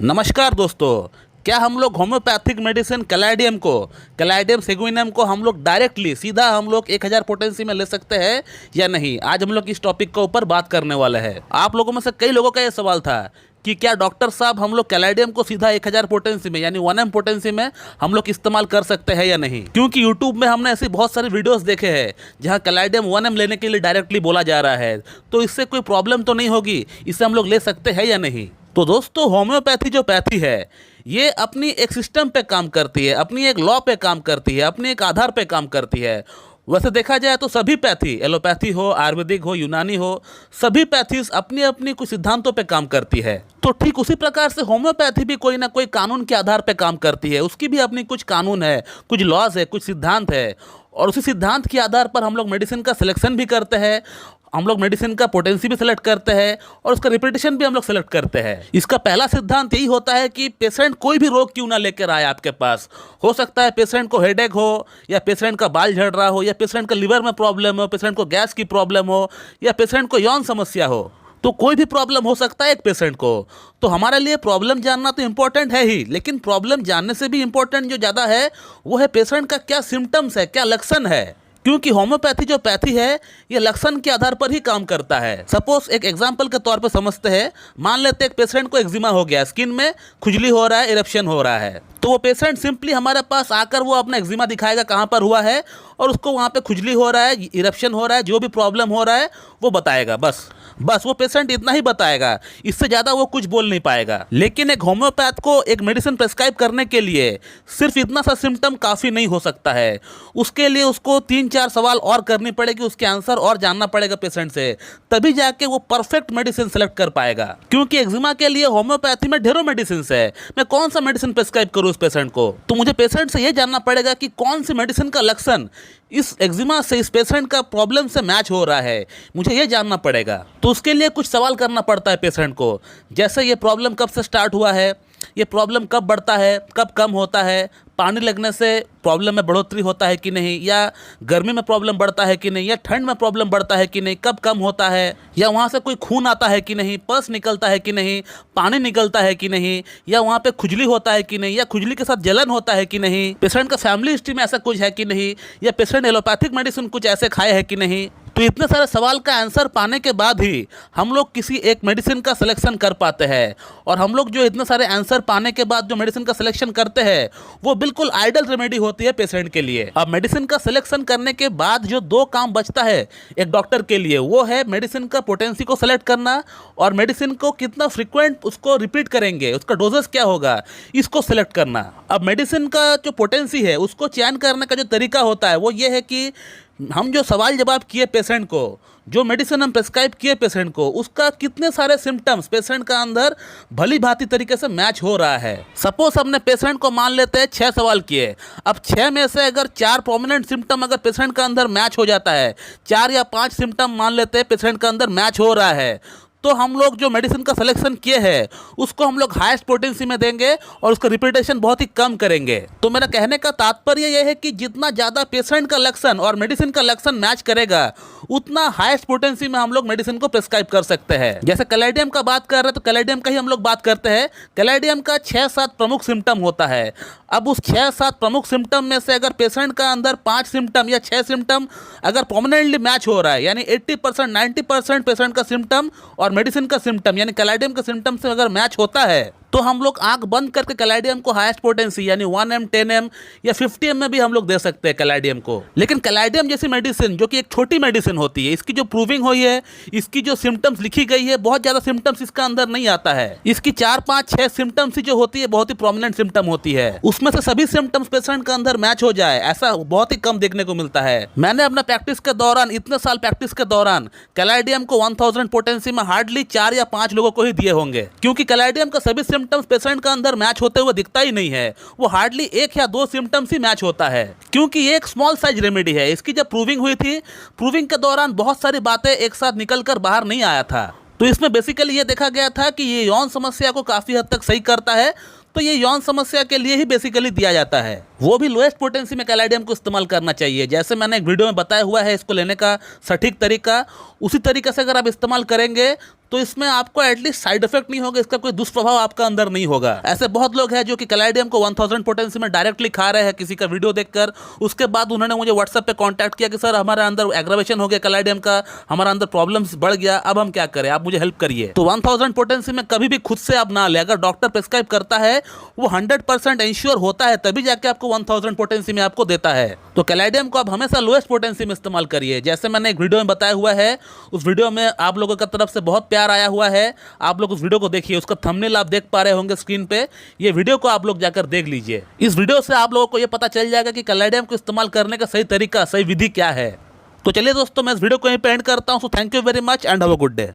नमस्कार दोस्तों, क्या हम लोग होम्योपैथिक मेडिसिन कैलाइडियम सेगुइनम को हम लोग डायरेक्टली सीधा हम लोग 1000 पोटेंसी में ले सकते हैं या नहीं। आज हम लोग इस टॉपिक के ऊपर बात करने वाले हैं। आप लोगों में से कई लोगों का ये सवाल था कि क्या डॉक्टर साहब हम लोग कैलाइडियम को सीधा 1000 पोटेंसी में यानी 1M पोटेंसी में हम लोग इस्तेमाल कर सकते हैं या नहीं। क्योंकि यूट्यूब में हमने ऐसी बहुत सारी वीडियोस देखे हैं जहां कैलाइडियम 1M लेने के लिए डायरेक्टली बोला जा रहा है, तो इससे कोई प्रॉब्लम तो नहीं होगी, इसे हम लोग ले सकते हैं या नहीं। तो दोस्तों, होम्योपैथी जो पैथी है ये अपनी एक सिस्टम पे काम करती है, अपनी एक लॉ पे काम करती है, अपने एक आधार पे काम करती है। वैसे देखा जाए तो सभी पैथी, एलोपैथी हो, आयुर्वेदिक हो, यूनानी हो, सभी पैथीज अपनी अपनी कुछ सिद्धांतों पे काम करती है। तो ठीक उसी प्रकार से होम्योपैथी भी कोई ना कोई कानून के आधार पे काम करती है। उसकी भी अपनी कुछ कानून है, कुछ लॉज है, कुछ सिद्धांत है, और उसी सिद्धांत के आधार पर हम लोग मेडिसिन का सिलेक्शन भी करते हैं, हम लोग मेडिसिन का पोटेंसी भी सिलेक्ट करते हैं और उसका रिपीटेशन भी हम लोग सेलेक्ट करते हैं। इसका पहला सिद्धांत यही होता है कि पेशेंट कोई भी रोग क्यों ना लेकर आए आपके पास। हो सकता है पेशेंट को हेडेक हो, या पेशेंट का बाल झड़ रहा हो, या पेशेंट का लिवर में प्रॉब्लम हो, पेशेंट को गैस की प्रॉब्लम हो, या पेशेंट को यौन समस्या हो। तो कोई भी प्रॉब्लम हो सकता है एक पेशेंट को। तो हमारे लिए प्रॉब्लम जानना तो इम्पोर्टेंट है ही, लेकिन प्रॉब्लम जानने से भी इम्पोर्टेंट जो ज़्यादा है वो है पेशेंट का क्या सिम्टम्स है, क्या लक्षण है। क्योंकि होम्योपैथी जो पैथी है ये लक्षण के आधार पर ही काम करता है। सपोज एक एग्जांपल के तौर पे समझते हैं, मान लेते हैं एक पेशेंट को एक्जिमा हो गया, स्किन में खुजली हो रहा है, इरप्शन हो रहा है। तो वो पेशेंट सिंपली हमारे पास आकर वो अपना एक्जिमा दिखाएगा कहाँ पर हुआ है, और उसको वहाँ पे खुजली हो रहा है, इरप्शन हो रहा है, जो भी प्रॉब्लम हो रहा है वो बताएगा। बस वो पेशेंट इतना ही बताएगा, इससे ज़्यादा वो कुछ बोल नहीं पाएगा। लेकिन एक होम्योपैथ को एक मेडिसिन प्रेस्क्राइब करने के लिए सिर्फ इतना सा सिम्टम काफ़ी नहीं हो सकता है। उसके लिए उसको 3-4 सवाल और करनी पड़ेगी, उसके आंसर और जानना पड़ेगा पेशेंट से, तभी जाके वो परफेक्ट मेडिसिन सेलेक्ट कर पाएगा। क्योंकि एक्जिमा के लिए होम्योपैथी में ढेरों मेडिसिन है, मैं कौन सा मेडिसिन प्रेस्क्राइब करूँ उस पेशेंट को। तो मुझे पेशेंट से ये जानना पड़ेगा कि कौन सी मेडिसिन का लक्षण इस एक्जिमा से, इस पेशेंट का प्रॉब्लम से मैच हो रहा है, मुझे ये जानना पड़ेगा। तो उसके लिए कुछ सवाल करना पड़ता है पेशेंट को, जैसे ये प्रॉब्लम कब से स्टार्ट हुआ है, ये प्रॉब्लम कब बढ़ता है, कब कम होता है, पानी लगने से प्रॉब्लम में बढ़ोतरी होता है कि नहीं, या गर्मी में प्रॉब्लम बढ़ता है कि नहीं, या ठंड में प्रॉब्लम बढ़ता है कि नहीं, कब कम होता है, या वहाँ से कोई खून आता है कि नहीं, पस निकलता है कि नहीं, पानी निकलता है कि नहीं, या वहाँ पे खुजली होता है कि नहीं, या खुजली के साथ जलन होता है कि नहीं, पेशेंट का फैमिली हिस्ट्री में ऐसा कुछ है कि नहीं, या पेशेंट एलोपैथिक मेडिसिन कुछ ऐसे खाए है कि नहीं। तो इतने सारे सवाल का आंसर पाने के बाद ही हम लोग किसी एक मेडिसिन का सिलेक्शन कर पाते हैं। और हम लोग जो इतने सारे आंसर पाने के बाद जो मेडिसिन का सिलेक्शन करते हैं वो बिल्कुल आइडियल रेमेडी होती है पेशेंट के लिए। अब मेडिसिन का सिलेक्शन करने के बाद जो 2 काम बचता है एक डॉक्टर के लिए, वो है मेडिसिन का पोटेंसी को सेलेक्ट करना और मेडिसिन को कितना फ्रिक्वेंट उसको रिपीट करेंगे, उसका डोजेस क्या होगा, इसको सिलेक्ट करना। अब मेडिसिन का जो पोटेंसी है उसको चयन करने का जो तरीका होता है वो ये है कि हम जो सवाल जवाब किए पेशेंट को, जो मेडिसिन हम प्रेस्क्राइब किए पेशेंट को, उसका कितने सारे सिम्टम्स पेशेंट का अंदर भली भांति तरीके से मैच हो रहा है। सपोज हमने पेशेंट को मान लेते हैं 6 सवाल किए, अब 6 में से अगर 4 प्रोमिनेंट सिम्टम अगर पेशेंट का अंदर मैच हो जाता है, 4 या 5 सिम्टम मान लेते हैं पेशेंट का अंदर मैच हो रहा है, तो हम लोग जो मेडिसिन का सिलेक्शन किए हैं उसको हम लोग हाईएस्ट पोटेंसी में देंगे और उसका रिपीटेशन बहुत ही कम करेंगे। तो मेरा कहने का तात्पर्य यह है कि जितना ज़्यादा पेशेंट का लक्षण और मेडिसिन का लक्षण मैच करेगा उतना हाईएस्ट पोटेंसी में हम लोग मेडिसिन को प्रेस्क्राइब कर सकते हैं। जैसे कैलाइडियम का बात कर रहे हैं तो कैलाइडियम का ही हम लोग बात करते हैं। कैलाइडियम का 6-7 प्रमुख सिम्टम होता है। अब उस 6-7 प्रमुख सिम्टम में से अगर पेशेंट का अंदर 5 सिम्टम या 6 सिम्टम अगर प्रोमिनेंटली मैच हो रहा है, यानी 80% 90% पेशेंट का सिम्टम और मेडिसिन का सिम्टम यानी कैलाइडियम का सिम्टम से अगर मैच होता है, तो हम लोग आंख बंद करके कैलाइडियम को हाईएस्ट पोटेंसी यानी 1M 10M या 50M में भी हम लोग दे सकते हैं कैलाइडियम को। लेकिन कैलाइडियम जैसी मेडिसिन जो कि एक छोटी मेडिसिन होती है, इसकी जो प्रूविंग हुई है, इसकी जो सिम्टम्स लिखी गई है, बहुत ज़्यादा सिम्टम्स इसका अंदर नहीं आता है। इसकी 4-5-6 सिम्टम्स जो होती है बहुत ही प्रोमिनेंट सिम्टम होती है, उसमें से सभी सिम्टम्स पेशेंट का अंदर मैच हो जाए ऐसा बहुत ही कम देखने को मिलता है। मैंने अपना प्रैक्टिस के दौरान, इतने साल प्रैक्टिस के दौरान कैलाइडियम को 1000 पोटेंसी में हार्डली 4 या 5 लोगों को ही दिए होंगे, क्योंकि कैलाइडियम का सभी सिम्टम्स पेशेंट का अंदर मैच होते हुए दिखता ही नहीं है। वो हार्डली 1 या 2 सिम्टम्स ही मैच होता है, क्योंकि ये एक स्मॉल साइज रेमेडी है। इसकी जब प्रूविंग हुई थी, प्रूविंग के दौरान बहुत सारी बातें एक साथ निकलकर बाहर नहीं आया था। तो इसमें बेसिकली ये देखा गया था कि ये यौन समस्या को काफी हद तक सही करता है, तो ये यौन समस्या के लिए ही बेसिकली दिया जाता है। वो भी लोएस्ट पोटेंसी में कैलाइडियम को इस्तेमाल करना चाहिए। जैसे मैंने एक वीडियो में बताया हुआ है इसको लेने का सटीक तरीका, उसी तरीके से अगर आप इस्तेमाल करेंगे तो इसमें आपको एटलीस्ट साइड इफेक्ट नहीं होगा, इसका कोई दुष्प्रभाव आपका अंदर नहीं होगा। ऐसे बहुत लोग हैं जो कि कैलाडियम को 1000 पोटेंसी में डायरेक्टली खा रहे हैं किसी का वीडियो देखकर, उसके बाद उन्होंने मुझे व्हाट्सएप पे कांटेक्ट किया कि सर हमारे अंदर एग्रावेशन हो गया कैलाडियम का, हमारा अंदर प्रॉब्लम्स बढ़ गया, अब हम क्या करें, आप मुझे हेल्प करिए। तो 1000 पोटेंसी में कभी भी खुद से आप ना ले, अगर डॉक्टर प्रिस्क्राइब करता है वो 100% इंश्योर होता है तभी जाके आपको 1000 पोटेंसी में आपको देता है। तो कैलाडियम को आप हमेशा लोएस्ट पोटेंसी में इस्तेमाल करिए। जैसे मैंने एक वीडियो में बताया हुआ है, उस वीडियो में आप लोगों की तरफ से बहुत प्यार आया हुआ है, आप लोग उस वीडियो को देखिए, उसका थंबनेल आप देख पा रहे होंगे स्क्रीन पे, ये वीडियो को आप लोग जाकर देख लीजिए। इस वीडियो से आप लोगों को ये पता चल जाएगा कि कैलाडियम को इस्तेमाल करने का सही तरीका, सही विधि क्या है। तो चलिए दोस्तों, मैं इस वीडियो को यहीं पे एंड करता हूं। So thank you very much and have a good day.